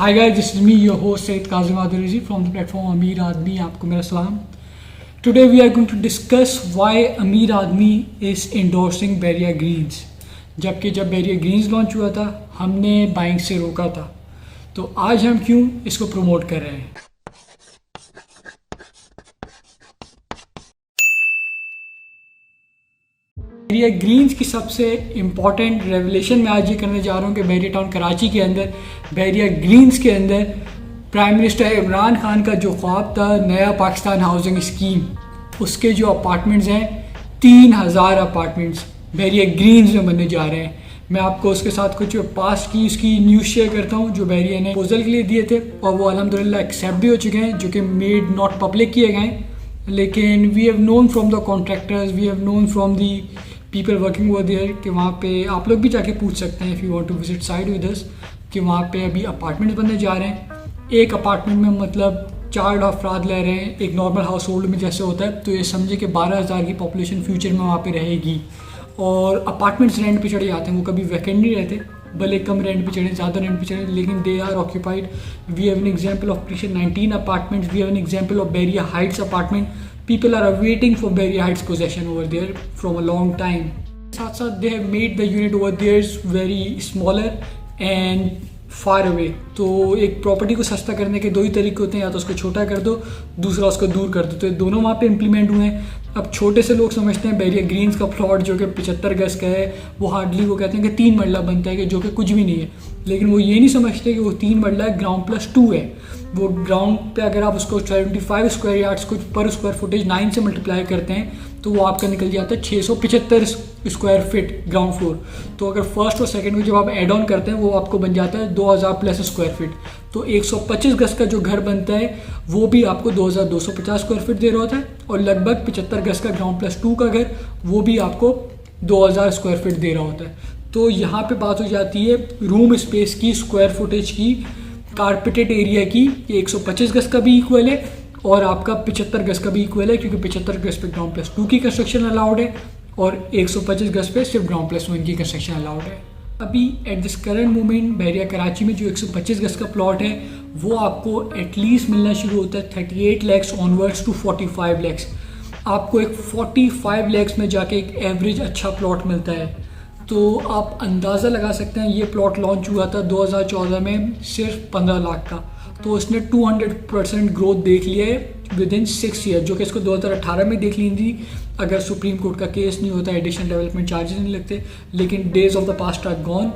Hi guys, this is me, your host Said Kazim Adurizi from the platform Ameer Aadmi. आपको मेरा सलाम. Today we are going to discuss why Ameer Aadmi is endorsing Beria Greens. जबकि जब Beria Greens launch हुआ था हमने buying से रोका था, तो आज हम क्यों इसको प्रमोट कर रहे हैं. बेरिया ग्रीन्स की सबसे इम्पॉर्टेंट रेवलेशन मैं आज ये करने जा रहा हूँ कि बेरिया टाउन कराची के अंदर बेरिया ग्रीन्स के अंदर प्राइम मिनिस्टर इमरान खान का जो ख्वाब था नया पाकिस्तान हाउसिंग स्कीम, उसके जो अपार्टमेंट्स हैं 3000 अपार्टमेंट्स बेरिया ग्रीन्स में बनने जा रहे हैं. मैं आपको उसके साथ कुछ पास्ट की उसकी न्यूज़ शेयर करता हूँ जो बेरिया ने प्रपोजल के लिए दिए थे और वो अल्हम्दुलिल्लाह एक्सेप्ट भी हो चुके हैं, जो कि मेड नॉट पब्लिक किए गए. लेकिन we have known from the contractors, we have known from the people working over there कि वहाँ पे आप लोग भी जाके पूछ सकते हैं if you want to visit site with us कि वहाँ पे अभी अपार्टमेंट्स बनने जा रहे हैं. एक अपार्टमेंट में मतलब 4 अफराद रह रहे हैं एक नॉर्मल हाउस होल्ड में जैसे होता है, तो ये समझे कि 12,000 की पॉपुलेशन फ्यूचर में वहाँ पे रहेगी. और अपार्टमेंट्स रेंट पे चढ़े जाते हैं, वो कभी वैकेंट नहीं रहते, भले कम रेंट पे चढ़े ज़्यादा रेंट पे चढ़े, लेकिन they are occupied. We have an example of Krishan 19 apartments, we have an example of Beria heights apartment. People are waiting for Beria Heights possession over there from a long time. साथ साथ they have made the unit over there very smaller and far away. तो एक property को सस्ता करने के दो ही तरीके होते हैं, या तो उसको छोटा कर दो, दूसरा उसको दूर कर दो. तो ये दोनों वहाँ पे इम्प्लीमेंट हुए हैं. अब छोटे से लोग समझते हैं बेरिया ग्रीन्स का प्लॉट जो कि 75 गज का है वो हार्डली वो कहते हैं कि 3 मरला बनता है, कि जो कि कुछ भी नहीं है. लेकिन वो ये नहीं समझते कि वो 3 मरला है, ग्राउंड +2 है. वो ग्राउंड पे अगर आप उसको 75 स्क्वायर यार्ड्स को पर स्क्वायर फुटेज 9 से मल्टीप्लाई करते हैं तो वो आपका निकल जाता है 675 स्क्वायर फीट ग्राउंड फ्लोर. तो अगर फर्स्ट और सेकंड में जब आप एड ऑन करते हैं वो आपको बन जाता है 2000 प्लस स्क्वायर फीट. तो 125 गज का जो घर बनता है वो भी आपको 2250 स्क्वायर फीट दे रहा होता है, और लगभग 75 गज का ग्राउंड +2 का घर वो भी आपको 2000 स्क्वायर फीट दे रहा होता है. तो यहाँ पे बात हो जाती है रूम स्पेस की, स्क्वायर फुटेज की, कारपेटेड एरिया की. 125 गज का भी इक्वल है और आपका 75 गज का भी इक्वल है, क्योंकि 75 गज पे ग्राउंड +2 की कंस्ट्रक्शन अलाउड है और 125 गज पे सिर्फ ग्राउंड +1 की कंस्ट्रक्शन अलाउड है. अभी एट दिस करंट मोमेंट बेरिया कराची में जो 125 गज का प्लॉट है वो आपको एटलीस्ट मिलना शुरू होता है 38 lakhs ऑनवर्ड्स टू 45 lakhs. आपको एक 45 lakhs में जाके एक एवरेज अच्छा प्लॉट मिलता है. तो आप अंदाज़ा लगा सकते हैं ये प्लॉट लॉन्च हुआ था 2014 में सिर्फ 15 लाख का, तो उसने 200% ग्रोथ देख लिया है विद इन 6 ईयर, जो कि इसको 2018 में देख ली थी अगर सुप्रीम कोर्ट का केस नहीं होता, एडिशनल डेवलपमेंट चार्जेस नहीं लगते. लेकिन days of the past are gone.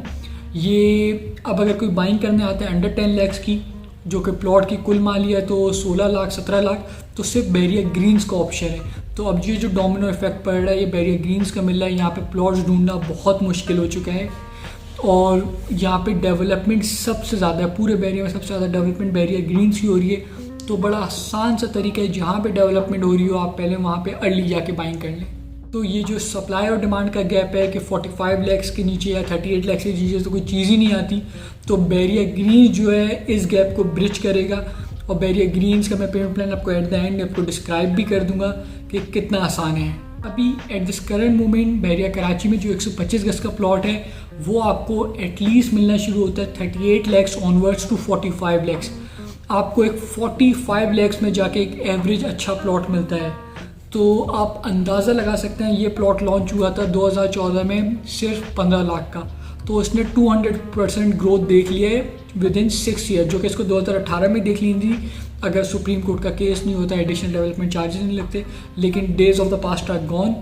ये अब अगर कोई बाइंग करने आता है अंडर 10 lakhs की, जो कि प्लॉट की कुल मालिया है तो 16 लाख 17 लाख, तो सिर्फ बेरिया ग्रीन्स का ऑप्शन है. तो अब ये जो डोमिनो इफेक्ट पड़ रहा है ये बेरिया ग्रीन्स का मिल रहा है. यहाँ पे प्लॉट्स ढूंढना बहुत मुश्किल हो चुका है और यहाँ पे डेवलपमेंट सबसे ज़्यादा है, पूरे बेरिया में सबसे ज़्यादा डेवलपमेंट बेरिया ग्रीन्स की हो रही है. तो बड़ा आसान सा तरीका है, जहाँ पे डेवलपमेंट हो रही हो आप पहले वहाँ पे अर्ली जाके बाइंग कर लें. तो ये जो सप्लाई और डिमांड का गैप है कि 45 lakhs के नीचे या 38 lakhs के नीचे तो कोई चीज़ ही नहीं आती, तो बेरिया ग्रीन्स जो है इस गैप को ब्रिज करेगा. और बेरिया ग्रीन्स का मैं पेमेंट प्लान आपको एट द एंड आपको डिस्क्राइब भी कर दूंगा कि कितना आसान है. अभी एट दिस करंट मोमेंट बेरिया कराची में जो 125 गज का प्लॉट है वो आपको एटलीस्ट मिलना शुरू होता है 38 lakhs ऑनवर्ड्स टू 45 lakhs. आपको एक 45 lakhs में जाके एक एवरेज अच्छा प्लॉट मिलता है. तो आप अंदाज़ा लगा सकते हैं ये प्लॉट लॉन्च हुआ था 2014 में सिर्फ 15 लाख का, तो उसने 200% ग्रोथ देख लिया है विद इन 6 ईयर, जो कि इसको 2018 में देख ली थी अगर सुप्रीम कोर्ट का केस नहीं होता, एडिशनल डेवलपमेंट चार्जेस नहीं लगते. लेकिन days of the past are gone.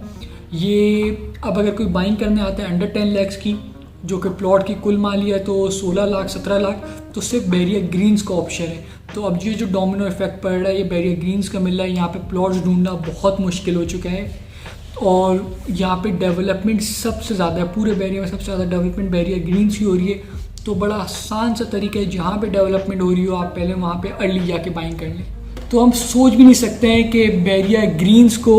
ये अब अगर कोई बाइंग करने आता है अंडर 10 lakhs की, जो कि प्लॉट की कुल मालिया है तो 16 लाख 17 लाख, तो सिर्फ बेरिया ग्रीन्स का ऑप्शन है. तो अब ये जो डोमिनो इफेक्ट पड़ रहा है ये बेरिया ग्रीन्स का मिल रहा है. यहाँ पे प्लॉट्स ढूंढना बहुत मुश्किल हो चुका है और यहाँ पे डेवलपमेंट सबसे ज़्यादा है, पूरे बेरिया में सबसे ज़्यादा डेवलपमेंट बेरिया ग्रीन्स की हो रही है. तो बड़ा आसान सा तरीका है, जहाँ पे डेवलपमेंट हो रही हो आप पहले वहाँ पे अर्ली जाके बाइंग कर लें. तो हम सोच भी नहीं सकते हैं कि बेरिया ग्रीन्स को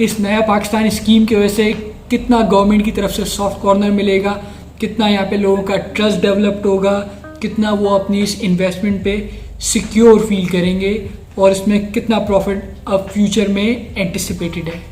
इस नया पाकिस्तान स्कीम की वजह से कितना गवर्नमेंट की तरफ से सॉफ्ट कॉर्नर मिलेगा, कितना यहाँ पे लोगों का ट्रस्ट डेवलप्ड होगा, कितना वो अपनी इस इन्वेस्टमेंट पे सिक्योर फील करेंगे और इसमें कितना प्रॉफिट अब फ्यूचर में एंटिसिपेटेड है.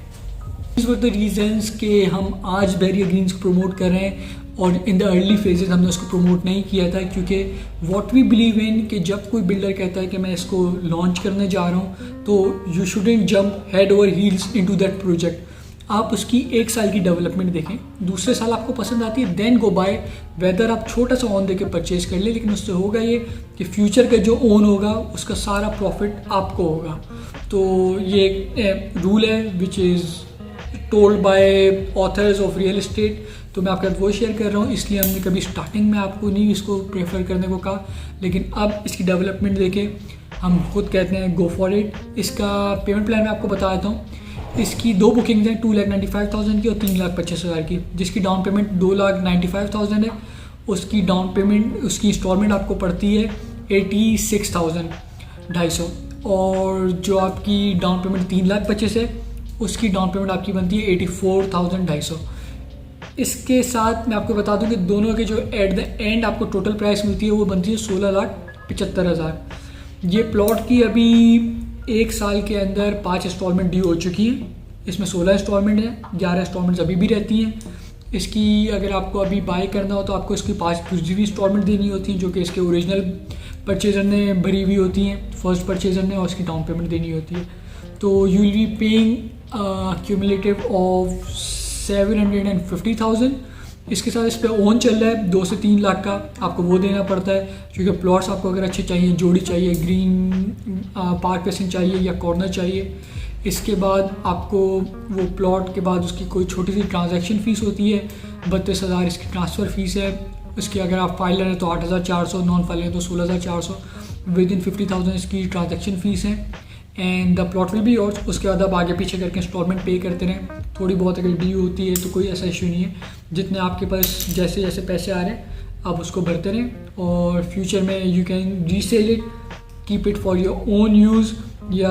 These were the reasons कि हम आज बेरिया ग्रीन्स को प्रमोट कर रहे हैं और इन द अर्ली फेजेस हमने उसको प्रमोट नहीं किया था, क्योंकि व्हाट वी बिलीव इन कि जब कोई बिल्डर कहता है कि मैं इसको लॉन्च करने जा रहा हूँ तो you shouldn't jump head over heels into that project. आप उसकी 1 साल की डेवलपमेंट देखें, दूसरे साल आपको पसंद आती है देन गो बाय, वेदर आप छोटा सा ऑन दे के परचेज कर ले, लेकिन उससे होगा ये कि फ्यूचर का जो ओन होगा उसका सारा प्रॉफिट आपको होगा। तो ये एक रूल है which is told by authors of real estate, तो मैं आपके साथ वो शेयर कर रहा हूँ। इसलिए हमने कभी स्टार्टिंग में आपको नहीं इसको प्रेफर करने को कहा, लेकिन अब इसकी डेवलपमेंट देखें हम खुद कहते हैं गो फॉर इट। इसका पेमेंट प्लान मैं आपको बता देता हूँ। इसकी 2 बुकिंग्स हैं, 2,95,000 की और 3,25,000 की, जिसकी डाउन पेमेंट 2,95,000 है। उसकी डाउन पेमेंट उसकी इंस्टॉलमेंट आपको पड़ती है 86,250, और जो आपकी डाउन पेमेंट 3,25,000 है उसकी डाउन पेमेंट आपकी बनती है 84,250। इसके साथ मैं आपको बता दूं कि दोनों के जो एट द एंड आपको टोटल प्राइस मिलती है वो बनती है 16,75,000। ये प्लॉट की अभी 1 साल के अंदर 5 इंस्टॉलमेंट ड्यू हो चुकी हैं। इसमें 16 इंस्टॉलमेंट है, 11 इंस्टॉलमेंट्स अभी भी रहती हैं। इसकी अगर आपको अभी बाय करना हो तो आपको इसकी 5 दूसरी भी इंस्टॉलमेंट देनी होती हैं, जो कि इसके ओरिजिनल परचेजर ने भरी हुई होती हैं, फर्स्ट परचेजर ने, और इसकी डाउन पेमेंट देनी होती है। तो you will be paying cumulative of 750,000। इसके साथ इस पर ओन चल रहा है 2 से 3 लाख का, आपको वो देना पड़ता है, क्योंकि प्लॉट्स आपको अगर अच्छे चाहिए, जोड़ी चाहिए, ग्रीन पार्क फेसिंग चाहिए या कॉर्नर चाहिए। इसके बाद आपको वो प्लॉट के बाद उसकी कोई छोटी सी ट्रांजैक्शन फ़ीस होती है, 32,000 इसकी ट्रांसफ़र फ़ीस है। उसकी अगर आप फाइलर हैं तो 8,400, नॉन फाइलर हैं तो 16,400, विद इन 50,000 इसकी ट्रांजैक्शन फ़ीस है। And the plot will be yours. उसके बाद आप आगे पीछे करके इंस्टॉलमेंट पे करते रहें, थोड़ी बहुत अगर ड्यू होती है तो कोई ऐसा इशू नहीं है, जितने आपके पास जैसे जैसे पैसे आ रहे हैं आप उसको भरते रहें, और फ्यूचर में you can resale it, keep it for your own use, या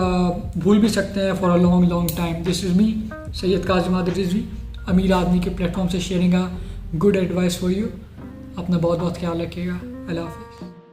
भूल भी सकते हैं for a long long time. This is me Syed Kazim Adil Rizvi, अमीर आदमी के प्लेटफॉर्म से sharing a good advice for you. अपना बहुत बहुत ख्याल रखिएगा। अल्लाह हाफ़िज़।